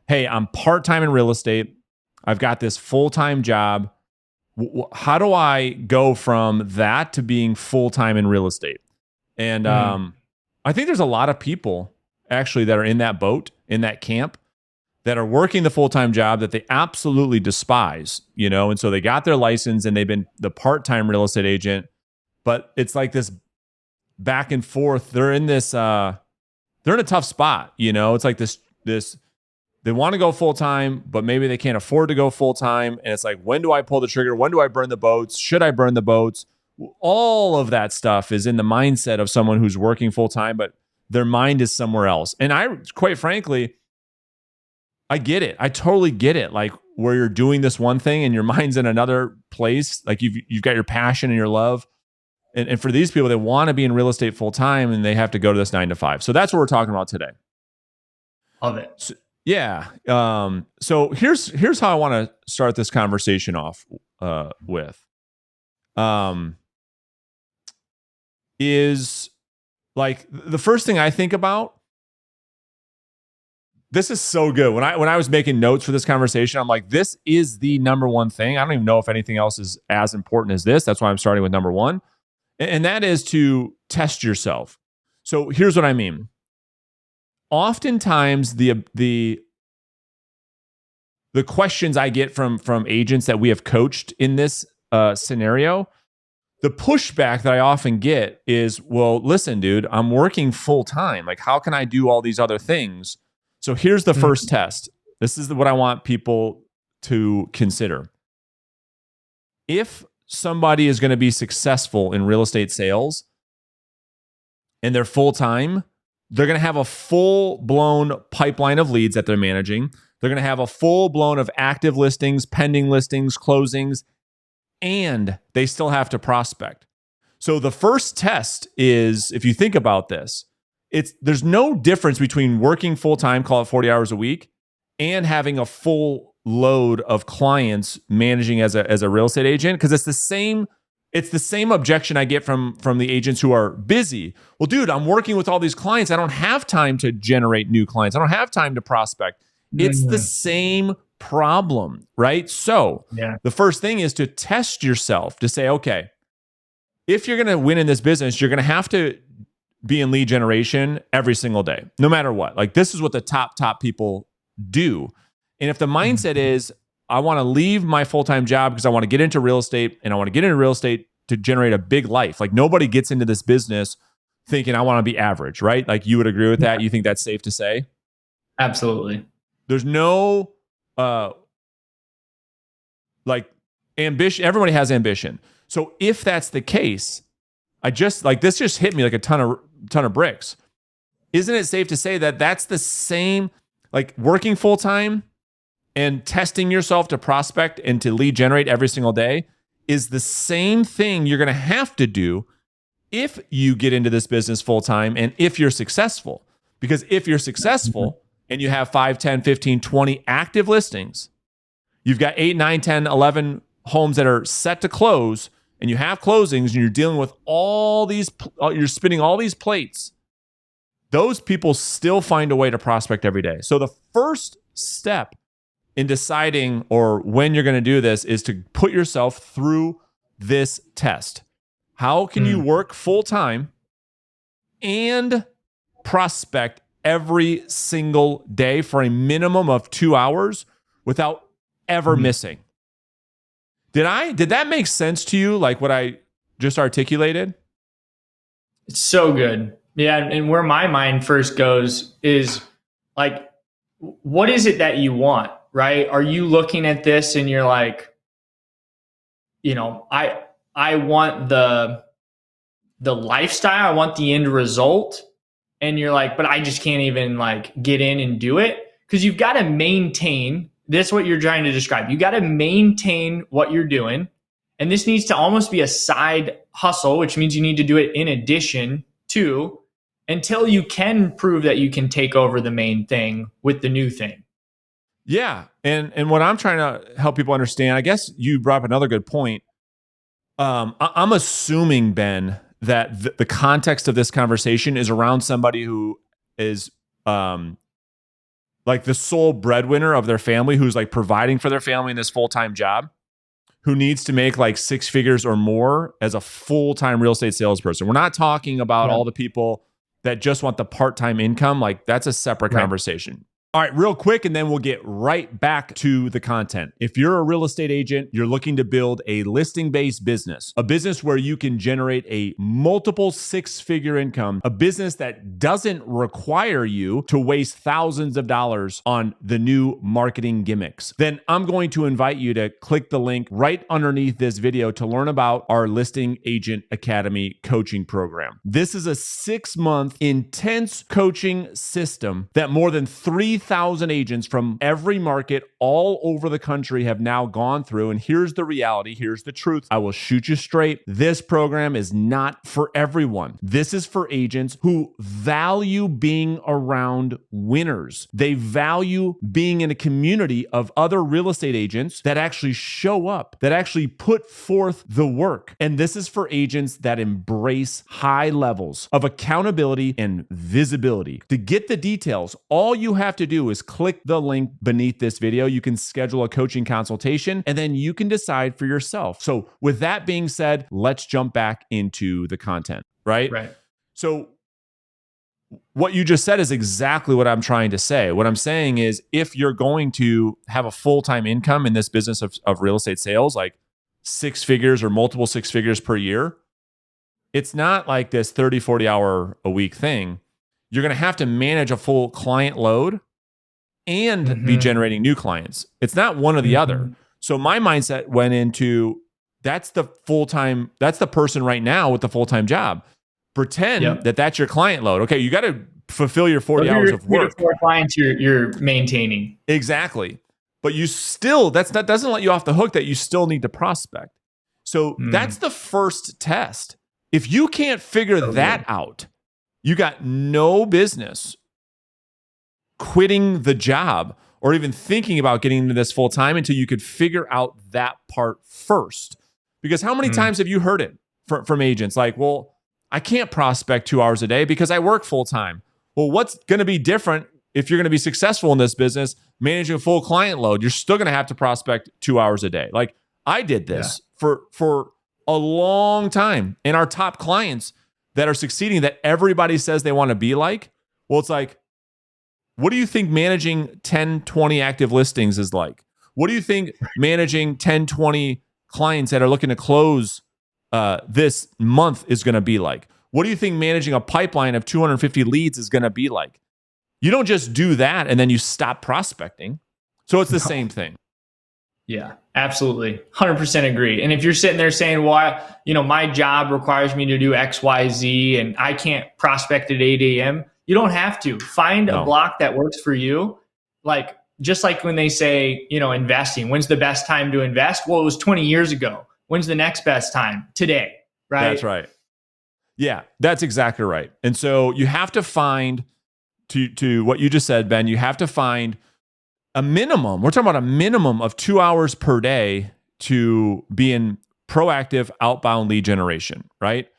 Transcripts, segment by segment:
hey, I'm part-time in real estate. I've got this full-time job. How do I go from that to being full-time in real estate? And I think there's a lot of people actually that are in that boat, in that camp, that are working the full-time job that they absolutely despise, and so they got their license and they've been the part-time real estate agent, but it's like this back and forth. They're in this, they're in a tough spot, it's like this, they want to go full-time, but maybe they can't afford to go full-time. And it's like, when do I pull the trigger? When do I burn the boats? Should I burn the boats? All of that stuff is in the mindset of someone who's working full-time, but their mind is somewhere else. And I, quite frankly, I get it. I totally get it. Like where you're doing this one thing and your mind's in another place. Like you've got your passion and your love. And for these people, they want to be in real estate full-time and they have to go to this 9 to 5. So that's what we're talking about today. Love it. So, yeah. So here's how I want to start this conversation off with. Is like the first thing I think about. This is so good. When I was making notes for this conversation, I'm like, this is the number one thing. I don't even know if anything else is as important as this. That's why I'm starting with number one. And that is to test yourself. So here's what I mean. Oftentimes the questions I get from agents that we have coached in this scenario, the pushback that I often get is, well, listen, dude, I'm working full time. Like, how can I do all these other things? So here's the first test. This is what I want people to consider. If somebody is going to be successful in real estate sales and they're full time, they're going to have a full-blown pipeline of leads that they're managing. They're going to have a full-blown of active listings, pending listings, closings, and they still have to prospect. So the first test is, if you think about this, there's no difference between working full-time, call it 40 hours a week, and having a full load of clients managing as a real estate agent, because it's the same objection I get from the agents who are busy. Well, dude, I'm working with all these clients. I don't have time to generate new clients. I don't have time to prospect. It's the same problem, right? So the first thing is to test yourself to say, okay, if you're going to win in this business, you're going to have to be in lead generation every single day, no matter what. Like this is what the top people do. And if the mindset is, I want to leave my full-time job because I want to get into real estate, and I want to get into real estate to generate a big life. Like nobody gets into this business thinking I want to be average, right? Like you would agree with that? You think that's safe to say? Absolutely. There's no like ambition. Everybody has ambition. So if that's the case, this just hit me like a ton of bricks. Isn't it safe to say that that's the same, like working full-time and testing yourself to prospect and to lead generate every single day is the same thing you're going to have to do if you get into this business full-time and if you're successful. Because if you're successful and you have 5, 10, 15, 20 active listings, you've got 8, 9, 10, 11 homes that are set to close, and you have closings and you're dealing with all these, you're spinning all these plates, those people still find a way to prospect every day. So the first step in deciding or when you're going to do this is to put yourself through this test. How can you work full time and prospect every single day for a minimum of 2 hours without ever missing? Did that make sense to you? Like what I just articulated? It's so good. Yeah. And where my mind first goes is like, what is it that you want? Right? Are you looking at this and you're like, I want the lifestyle, I want the end result. And you're like, but I just can't even like get in and do it. Because you've got to maintain, this is what you're trying to describe. You got to maintain what you're doing. And this needs to almost be a side hustle, which means you need to do it in addition to, until you can prove that you can take over the main thing with the new thing. Yeah. And what I'm trying to help people understand, I guess you brought up another good point. I'm assuming, Ben, that the context of this conversation is around somebody who is like the sole breadwinner of their family, who's like providing for their family in this full-time job, who needs to make like 6 figures or more as a full-time real estate salesperson. We're not talking about all the people that just want the part-time income. Like that's a separate conversation. All right, real quick, and then we'll get right back to the content. If you're a real estate agent, you're looking to build a listing-based business, a business where you can generate a multiple 6-figure income, a business that doesn't require you to waste thousands of dollars on the new marketing gimmicks, then I'm going to invite you to click the link right underneath this video to learn about our Listing Agent Academy coaching program. This is a 6-month intense coaching system that more than 3,000 agents from every market all over the country have now gone through. And here's the reality. Here's the truth. I will shoot you straight. This program is not for everyone. This is for agents who value being around winners. They value being in a community of other real estate agents that actually show up, that actually put forth the work. And this is for agents that embrace high levels of accountability and visibility. To get the details, all you have to do is click the link beneath this video. You can schedule a coaching consultation and then you can decide for yourself. So with that being said, let's jump back into the content, right? Right. So what you just said is exactly what I'm trying to say. What I'm saying is if you're going to have a full-time income in this business of real estate sales, like 6 figures or multiple 6 figures per year, it's not like this 30, 40 hour a week thing. You're going to have to manage a full client load and be generating new clients. It's not one or the other. So my mindset went into that's the full-time, that's the person right now with the full-time job. Pretend that that's your client load. Okay, you got to fulfill your 40 hours of work. 4 clients you're maintaining. Exactly. But you still, that doesn't let you off the hook that you still need to prospect. So that's the first test. If you can't figure that out, you got no business quitting the job or even thinking about getting into this full time until you could figure out that part first. Because how many times have you heard it from agents like, well, I can't prospect 2 hours a day because I work full time. Well, what's going to be different if you're going to be successful in this business, managing a full client load? You're still going to have to prospect 2 hours a day. Like I did this for a long time. And our top clients that are succeeding, that everybody says they want to be like, well, it's like, what do you think managing 10, 20 active listings is like? What do you think managing 10, 20 clients that are looking to close this month is going to be like? What do you think managing a pipeline of 250 leads is going to be like? You don't just do that and then you stop prospecting. So it's the same thing. Yeah, absolutely. 100% agree. And if you're sitting there saying, well, my job requires me to do X, Y, Z, and I can't prospect at 8 a.m., you don't have to. Find a block that works for you. Like, just like when they say, investing, when's the best time to invest? Well, it was 20 years ago. When's the next best time? Today, right? That's right. Yeah, that's exactly right. And so you have to find, to what you just said, Ben, you have to find a minimum. We're talking about a minimum of 2 hours per day to be in proactive outbound lead generation, right?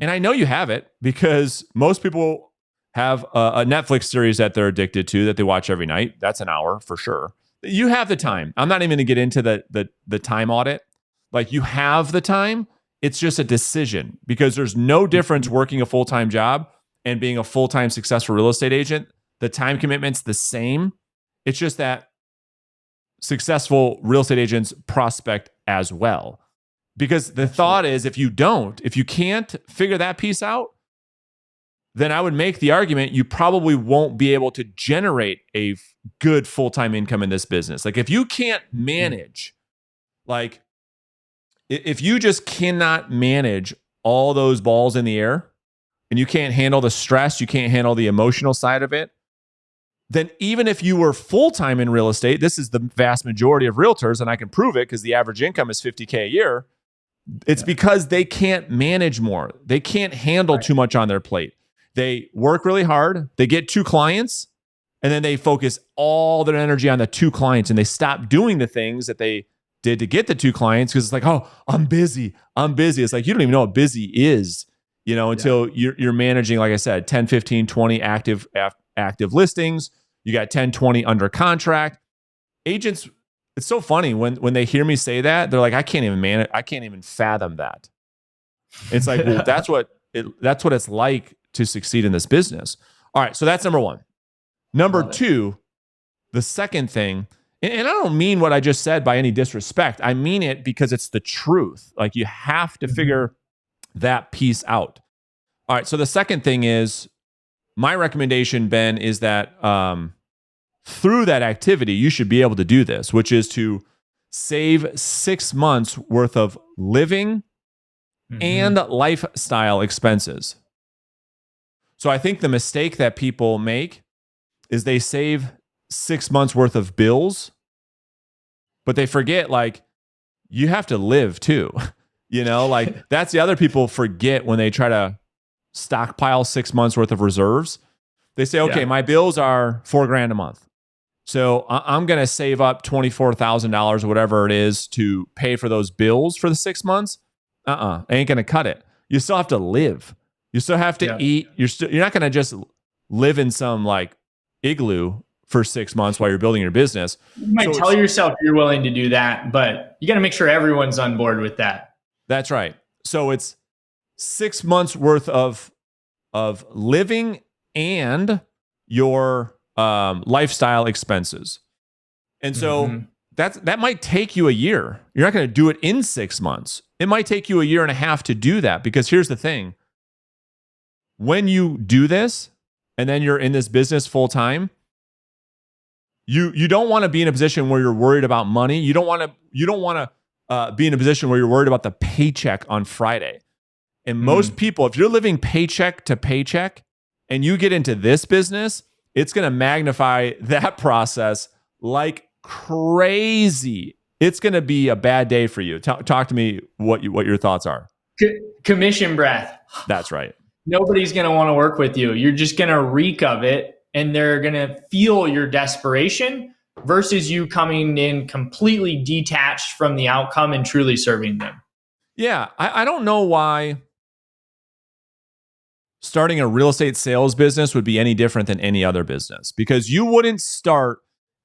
And I know you have it because most people have a Netflix series that they're addicted to that they watch every night. That's an hour for sure. You have the time. I'm not even going to get into the time audit. Like you have the time. It's just a decision because there's no difference working a full-time job and being a full-time successful real estate agent. The time commitment's the same. It's just that successful real estate agents prospect as well. Because the thought is if you can't figure that piece out, then I would make the argument you probably won't be able to generate a good full-time income in this business. Like if you can't manage, like if you just cannot manage all those balls in the air and you can't handle the stress, you can't handle the emotional side of it, then even if you were full-time in real estate, this is the vast majority of realtors, and I can prove it because the average income is $50K a year. It's because they can't manage more. They can't handle too much on their plate. They work really hard. They get 2 clients, and then they focus all their energy on the 2 clients, and they stop doing the things that they did to get the 2 clients because it's like, oh, I'm busy. It's like you don't even know what busy is, until you're managing, like I said, 10, 15, 20 active listings. You got 10, 20 under contract. Agents, it's so funny when they hear me say that, they're like, I can't even manage, I can't even fathom that. It's like, well, that's what it's like to succeed in this business. All right, so that's number one. Number two, the second thing, and I don't mean what I just said by any disrespect. I mean it because it's the truth. Like, you have to figure that piece out. All right, so the second thing is, my recommendation, Ben, is that through that activity, you should be able to do this, which is to save 6 months worth of living and lifestyle expenses. So I think the mistake that people make is they save 6 months worth of bills, but they forget, like, you have to live too. Like, that's the other people forget when they try to stockpile 6 months worth of reserves. They say, okay, my bills are $4,000 a month. So I'm going to save up $24,000 or whatever it is to pay for those bills for the 6 months. Ain't going to cut it. You still have to live. You still have to eat. You're not going to just live in some like igloo for 6 months while you're building your business. You might tell yourself you're willing to do that, but you got to make sure everyone's on board with that. That's right. So it's 6 months worth of living and your lifestyle expenses. And so that might take you a year. You're not going to do it in 6 months. It might take you a year and a half to do that, because here's the thing. When you do this and then you're in this business full time, you don't want to be in a position where you're worried about money. You don't want to be in a position where you're worried about the paycheck on Friday. And most people, if you're living paycheck to paycheck and you get into this business, it's going to magnify that process like crazy. It's going to be a bad day for you. Talk to me what your thoughts are. Commission breath. That's right. Nobody's going to want to work with you. You're just going to reek of it, and they're going to feel your desperation versus you coming in completely detached from the outcome and truly serving them. Yeah. I don't know why starting a real estate sales business would be any different than any other business, because you wouldn't start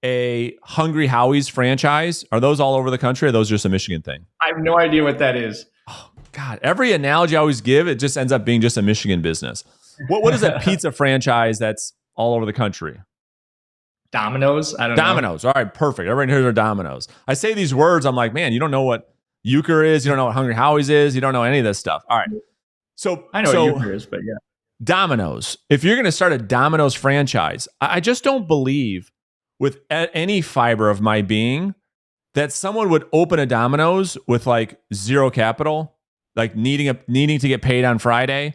a Hungry Howie's franchise. Are those all over the country, or are those just a Michigan thing? I have no idea what that is. Oh, God. Every analogy I always give, it just ends up being just a Michigan business. What is a pizza franchise that's all over the country? Domino's? I don't know. Domino's. All right, perfect. Everyone hears of Domino's. I say these words, I'm like, man, you don't know what Euchre is. You don't know what Hungry Howie's is. You don't know any of this stuff. All right. So I know what Euchre is, but yeah. Domino's. If you're going to start a Domino's franchise, I just don't believe with any fiber of my being that someone would open a Domino's with like zero capital, like needing to get paid on Friday.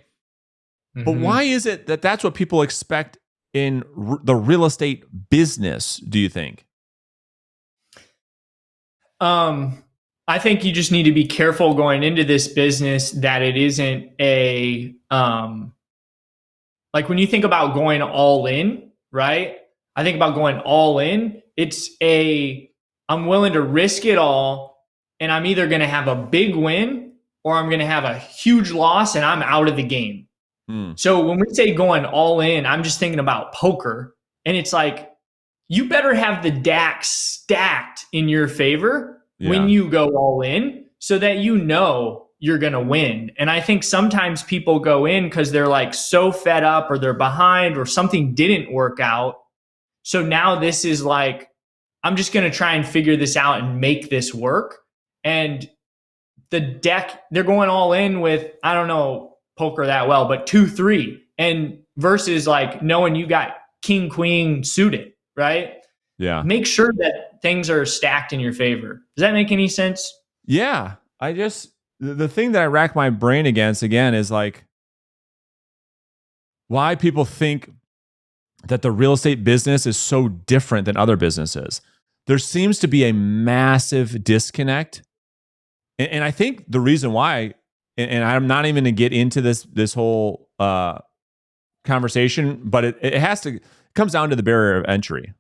But why is it that that's what people expect in the real estate business, do you think? I think you just need to be careful going into this business that it isn't a like when you think about going all in, right? I think about going all in. It's I'm willing to risk it all, and I'm either going to have a big win or I'm going to have a huge loss and I'm out of the game. So when we say going all in, I'm just thinking about poker, and it's like, you better have the deck stacked in your favor when you go all in so that you know you're going to win. And I think sometimes people go in because they're like so fed up or they're behind or something didn't work out. So now this is like, I'm just going to try and figure this out and make this work. And the deck, they're going all in with, I don't know poker that well, but 2-3, and versus like knowing you got king, queen suited, right? Yeah. Make sure that things are stacked in your favor. Does that make any sense? Yeah. The thing that I rack my brain against again is like why people think that the real estate business is so different than other businesses. There seems to be a massive disconnect. And I think the reason why, and I'm not even going to get into this whole conversation, but it comes down to the barrier of entry.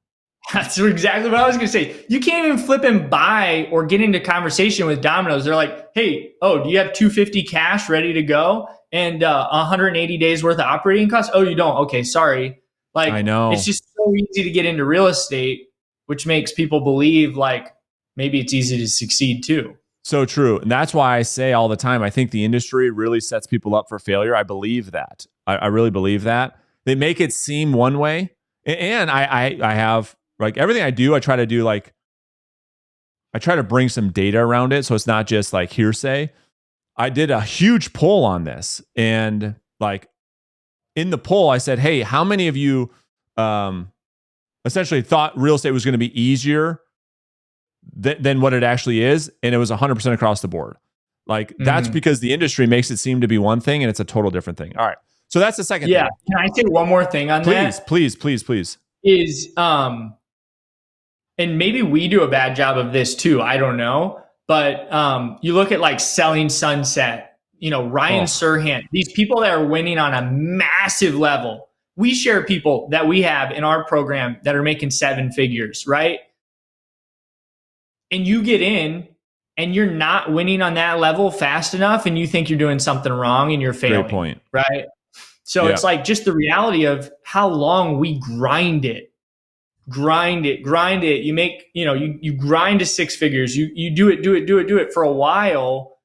That's exactly what I was going to say. You can't even flip and buy or get into conversation with Domino's. They're like, hey, do you have $250 cash ready to go and 180 days worth of operating costs? Oh, you don't? Okay, sorry. Like, I know. It's just so so easy to get into real estate, which makes people believe like maybe it's easy to succeed too. So true. And that's why I say all the time, I think the industry really sets people up for failure. I believe that. I really believe that. They make it seem one way. And I have, like, everything I do, I try to bring some data around it. So it's not just like hearsay. I did a huge poll on this. And like in the poll, I said, hey, how many of you essentially thought real estate was going to be easier than what it actually is? And it was 100% across the board. Like, that's because the industry makes it seem to be one thing and it's a total different thing. All right. So that's the second thing. Can I say one more thing on that? Please. Is and maybe we do a bad job of this too. I don't know. But you look at like Selling Sunset, Ryan Serhant, these people that are winning on a massive level. We share people that we have in our program that are making 7 figures, right? And you get in and you're not winning on that level fast enough and you think you're doing something wrong and you're failing. Great point. Right? So it's like just the reality of how long we grind it. You make, you grind to 6 figures. You do it for a while.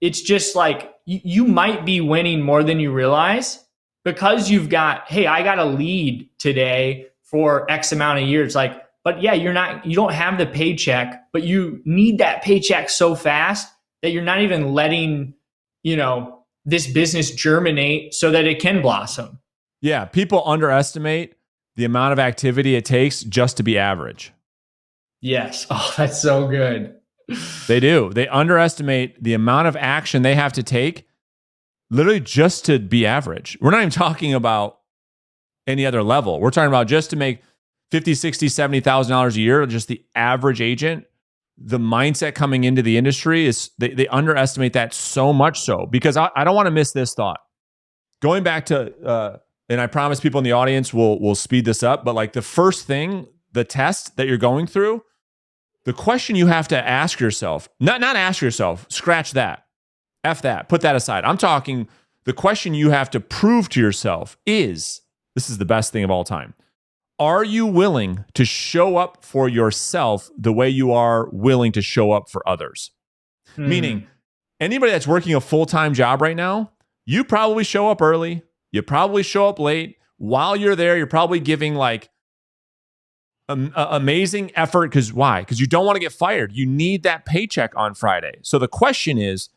It's just like you might be winning more than you realize because you've got, hey, I got a lead today for X amount of years. Like, but yeah, you don't have the paycheck, but you need that paycheck so fast that you're not even letting, this business germinate so that it can blossom. Yeah. People underestimate the amount of activity it takes just to be average. Yes. Oh, that's so good. They do. They underestimate the amount of action they have to take literally just to be average. We're not even talking about any other level. We're talking about just to make $50,000, $60,000, $70,000 a year, just the average agent. The mindset coming into the industry is they underestimate that so much so, because I don't want to miss this thought. Going back to, and I promise people in the audience will speed this up, but like the first thing, the test that you're going through, the question you have to ask yourself, not ask yourself, scratch that, F that, put that aside. I'm talking the question you have to prove to yourself is, this is the best thing of all time. Are you willing to show up for yourself the way you are willing to show up for others? Meaning, anybody that's working a full-time job right now, you probably show up early. You probably show up late. While you're there, you're probably giving like amazing effort. Because why? Because you don't want to get fired. You need that paycheck on Friday. So the question is,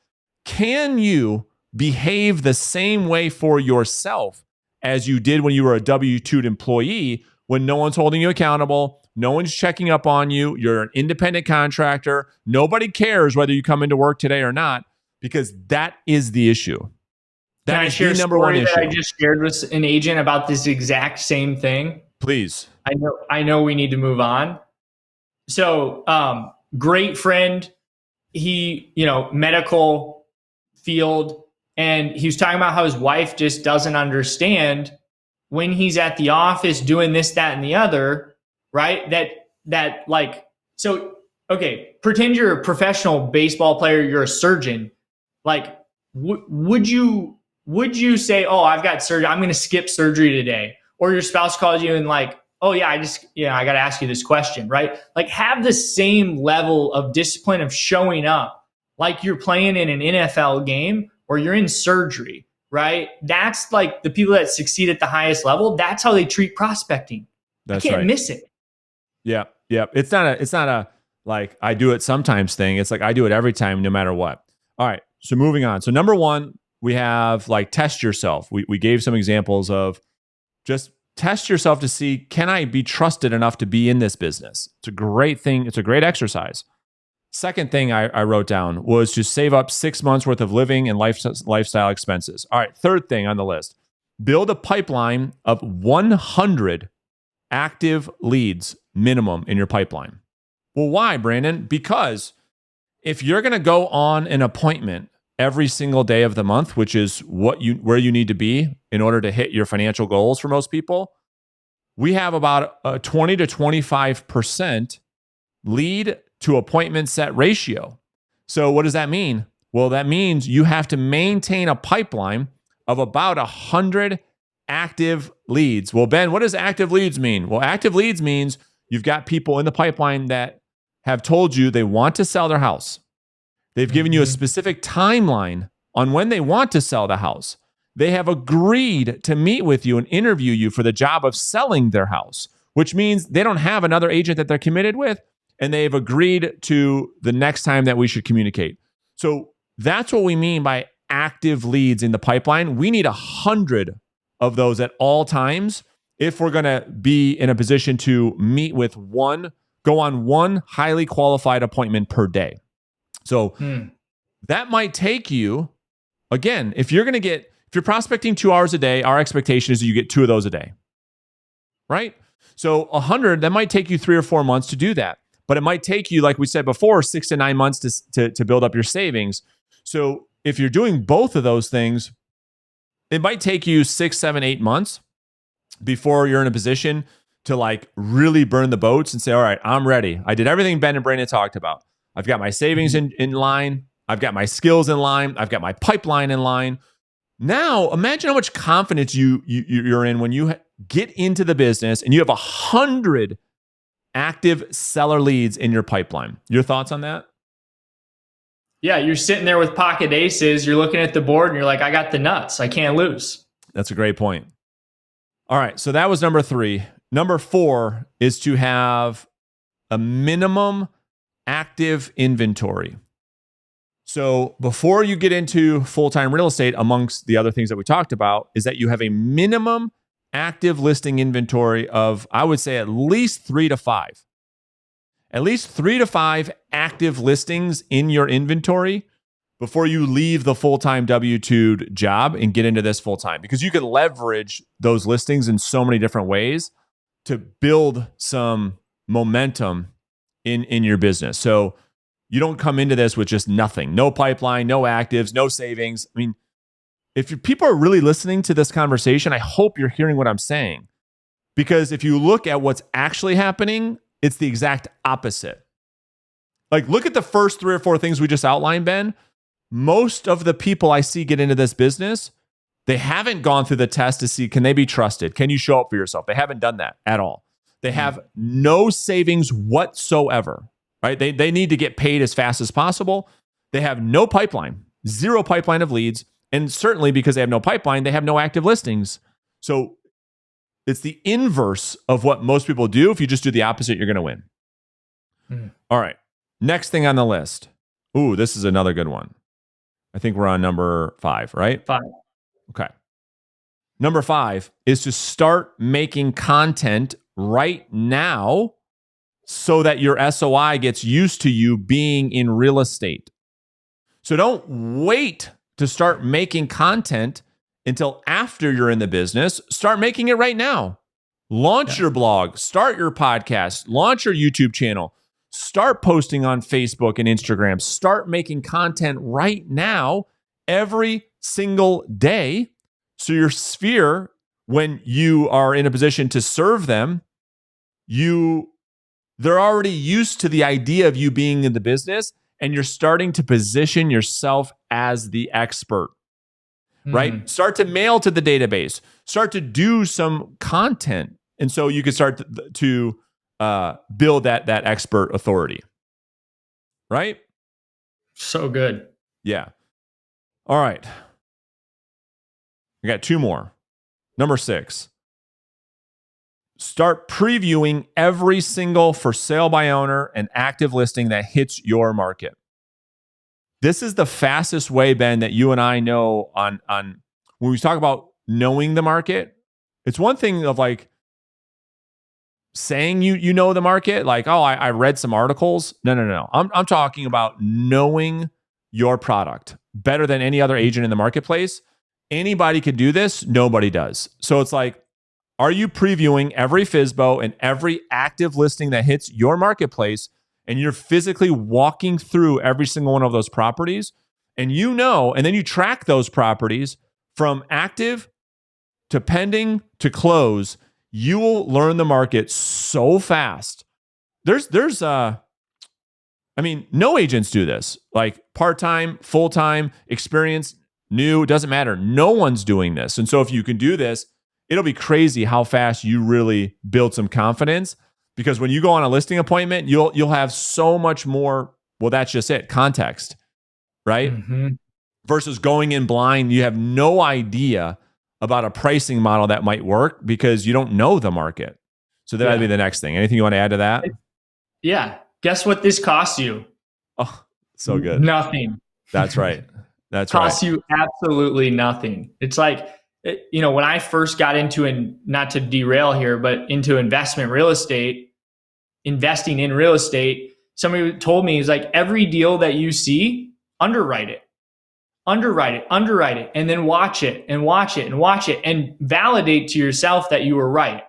can you behave the same way for yourself as you did when you were a W-2 employee, when no one's holding you accountable, no one's checking up on you, you're an independent contractor, nobody cares whether you come into work today or not, because that is the issue. Can I share a story that I just shared with an agent about this exact same thing? Please. I know we need to move on. So, great friend, he, medical field, and he was talking about how his wife just doesn't understand when he's at the office doing this, that, and the other, right? That like, so, okay, pretend you're a professional baseball player, you're a surgeon. Like, would you say, oh, I've got surgery, I'm going to skip surgery today? Or your spouse calls you and like, oh yeah, I got to ask you this question, right? Like, have the same level of discipline of showing up like you're playing in an NFL game or you're in surgery, right? That's like the people that succeed at the highest level. That's how they treat prospecting. That's I can't right. miss it. Yeah. Yeah. It's not a like I do it sometimes thing. It's like I do it every time, no matter what. All right. So moving on. So number one, we have like test yourself. We gave some examples of just test yourself to see, can I be trusted enough to be in this business? It's a great thing. It's a great exercise. Second thing I wrote down was to save up 6 months worth of living and lifestyle expenses. All right. Third thing on the list, build a pipeline of 100 active leads minimum in your pipeline. Well, why, Brandon? Because if you're going to go on an appointment every single day of the month, which is where you need to be in order to hit your financial goals for most people, we have about a 20 to 25% lead to appointment set ratio. So what does that mean? Well, that means you have to maintain a pipeline of about 100 active leads. Well, Ben, what does active leads mean? Well, active leads means you've got people in the pipeline that have told you they want to sell their house. They've given you a specific timeline on when they want to sell the house. They have agreed to meet with you and interview you for the job of selling their house, which means they don't have another agent that they're committed with, and they've agreed to the next time that we should communicate. So that's what we mean by active leads in the pipeline. We need 100 of those at all times if we're going to be in a position to meet with go on one highly qualified appointment per day. So that might take you, again, if you're prospecting 2 hours a day, our expectation is that you get 2 of those a day, right? So 100, that might take you 3 or 4 months to do that. But it might take you, like we said before, 6 to 9 months to build up your savings. So if you're doing both of those things, it might take you 6, 7, 8 months before you're in a position to like really burn the boats and say, all right, I'm ready. I did everything Ben and Brandon talked about. I've got my savings in line. I've got my skills in line. I've got my pipeline in line. Now, imagine how much confidence you're in when you get into the business and you have 100 active seller leads in your pipeline. Your thoughts on that? Yeah, you're sitting there with pocket aces. You're looking at the board and you're like, I got the nuts. I can't lose. That's a great point. All right, so that was number 3. Number 4 is to have a minimum active inventory. So before you get into full-time real estate, amongst the other things that we talked about, is that you have a minimum active listing inventory of, I would say, at least 3 to 5. At least 3 to 5 active listings in your inventory before you leave the full-time W-2 job and get into this full-time. Because you can leverage those listings in so many different ways to build some momentum in your business. So you don't come into this with just nothing. No pipeline, no actives, no savings. I mean, if people are really listening to this conversation, I hope you're hearing what I'm saying. Because if you look at what's actually happening, it's the exact opposite. Like, look at the first 3 or 4 things we just outlined, Ben. Most of the people I see get into this business, they haven't gone through the test to see, can they be trusted? Can you show up for yourself? They haven't done that at all. They have no savings whatsoever, right? They need to get paid as fast as possible. They have no pipeline, 0 pipeline of leads. And certainly because they have no pipeline, they have no active listings. So it's the inverse of what most people do. If you just do the opposite, you're going to win. All right. Next thing on the list. Ooh, this is another good one. I think we're on number 5, right? 5. Okay. Number 5 is to start making content right now so that your SOI gets used to you being in real estate. So don't wait to start making content until after you're in the business. Start making it right now. Launch your blog, start your podcast, launch your YouTube channel, start posting on Facebook and Instagram, start making content right now every single day. So your sphere, when you are in a position to serve them, they're already used to the idea of you being in the business, and you're starting to position yourself as the expert, right? Start to mail to the database, start to do some content. And so you can start to build that expert authority, right? So good. Yeah. All right. I got 2 more. Number 6. Start previewing every single for sale by owner and active listing that hits your market. This is the fastest way, Ben, that you and I know on when we talk about knowing the market. It's one thing of like saying you know the market, like, oh, I read some articles. No. I'm talking about knowing your product better than any other agent in the marketplace. Anybody could do this. Nobody does. So it's like, are you previewing every FSBO and every active listing that hits your marketplace, and you're physically walking through every single one of those properties, and and then you track those properties from active to pending to close? You will learn the market so fast. No agents do this. Like part-time, full-time, experienced, new, it doesn't matter. No one's doing this. And so if you can do this, it'll be crazy how fast you really build some confidence, because when you go on a listing appointment, you'll have so much more. Well, that's just it. Context, right? Mm-hmm. Versus going in blind, you have no idea about a pricing model that might work because you don't know the market. So that'd be the next thing. Anything you want to add to that? Yeah. Guess what this costs you? Oh, so good. Nothing. That's right. That's Costs right. you absolutely nothing. It's like, when I first got into, and not to derail here, but into investment real estate, investing in real estate, somebody told me, is like, every deal that you see, underwrite it, and then watch it and watch it and watch it and validate to yourself that you were right.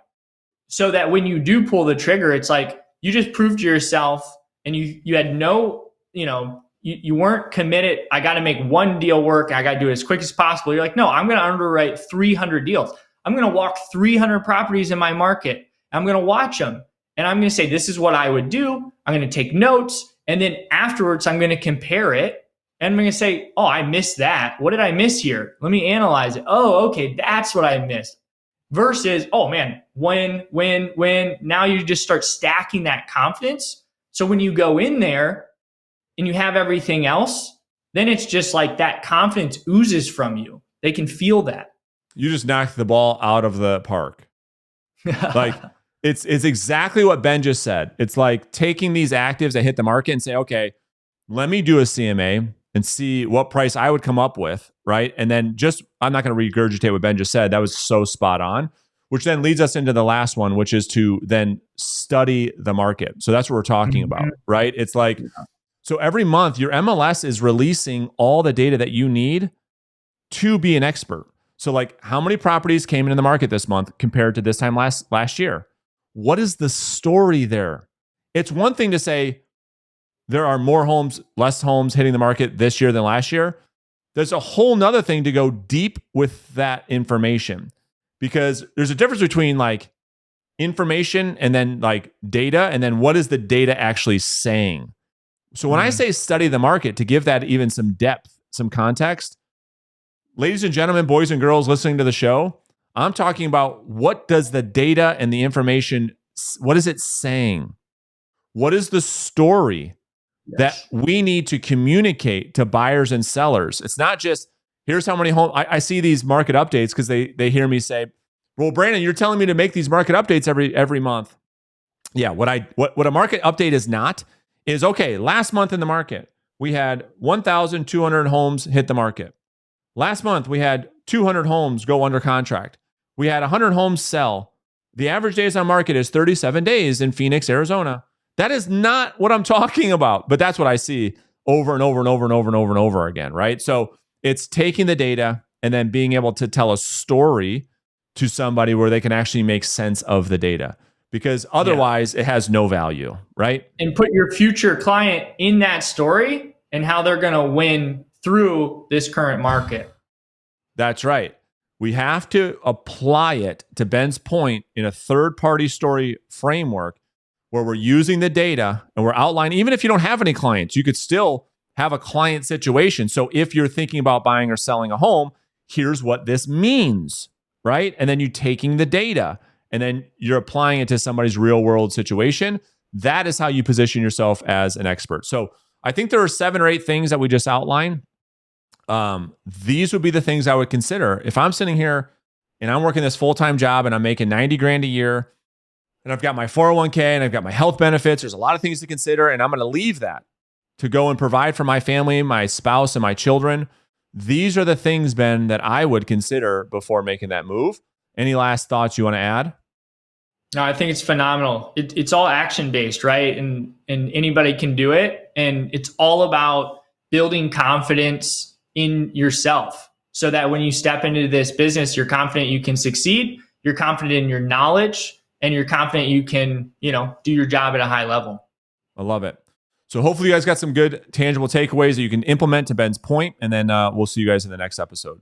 So that when you do pull the trigger, it's like you just proved to yourself, and you had no, you weren't committed. I got to make one deal work. I got to do it as quick as possible. You're like, no, I'm going to underwrite 300 deals. I'm going to walk 300 properties in my market. I'm going to watch them. And I'm going to say, this is what I would do. I'm going to take notes. And then afterwards, I'm going to compare it. And I'm going to say, oh, I missed that. What did I miss here? Let me analyze it. Oh, okay, that's what I missed. Versus, oh man, when, now you just start stacking that confidence. So when you go in there and you have everything else, then it's just like that confidence oozes from you. They can feel that. You just knocked the ball out of the park. Like it's exactly what Ben just said. It's like taking these actives that hit the market and say, okay, let me do a CMA and see what price I would come up with, right? And then I'm not going to regurgitate what Ben just said. That was so spot on, which then leads us into the last one, which is to then study the market. So that's what we're talking about, right? It's like, so every month your MLS is releasing all the data that you need to be an expert. So like, how many properties came into the market this month compared to this time last year? What is the story there? It's one thing to say, there are more homes, less homes hitting the market this year than last year. There's a whole nother thing to go deep with that information, because there's a difference between like information and then like data, and then what is the data actually saying? So when I say study the market, to give that even some depth, some context, ladies and gentlemen, boys and girls listening to the show, I'm talking about, what does the data and the information, what is it saying? What is the story that we need to communicate to buyers and sellers? It's not just, here's how many homes. I see these market updates because they hear me say, well, Brandon, you're telling me to make these market updates every month. Yeah, what a market update is not, is, okay, last month in the market, we had 1,200 homes hit the market. Last month, we had 200 homes go under contract. We had 100 homes sell. The average days on market is 37 days in Phoenix, Arizona. That is not what I'm talking about, but that's what I see over and over and over and over and over and over again, right? So it's taking the data and then being able to tell a story to somebody where they can actually make sense of the data, because otherwise it has no value, right? And put your future client in that story and how they're going to win through this current market. That's right. We have to apply it, to Ben's point, in a third-party story framework, where we're using the data and we're outlining, even if you don't have any clients, you could still have a client situation. So if you're thinking about buying or selling a home, here's what this means, right? And then you're taking the data and then you're applying it to somebody's real world situation. That is how you position yourself as an expert. So I think there are 7 or 8 things that we just outlined. These would be the things I would consider. If I'm sitting here and I'm working this full-time job and I'm making 90 grand a year, and I've got my 401k and I've got my health benefits, there's a lot of things to consider, and I'm going to leave that to go and provide for my family, my spouse, and my children. These are the things, Ben, that I would consider before making that move. Any last thoughts you want to add? No, I think it's phenomenal. It's all action-based, right? And anybody can do it. And it's all about building confidence in yourself, so that when you step into this business, you're confident you can succeed, you're confident in your knowledge, and you're confident you can, do your job at a high level. I love it. So hopefully you guys got some good tangible takeaways that you can implement, to Ben's point, and then we'll see you guys in the next episode.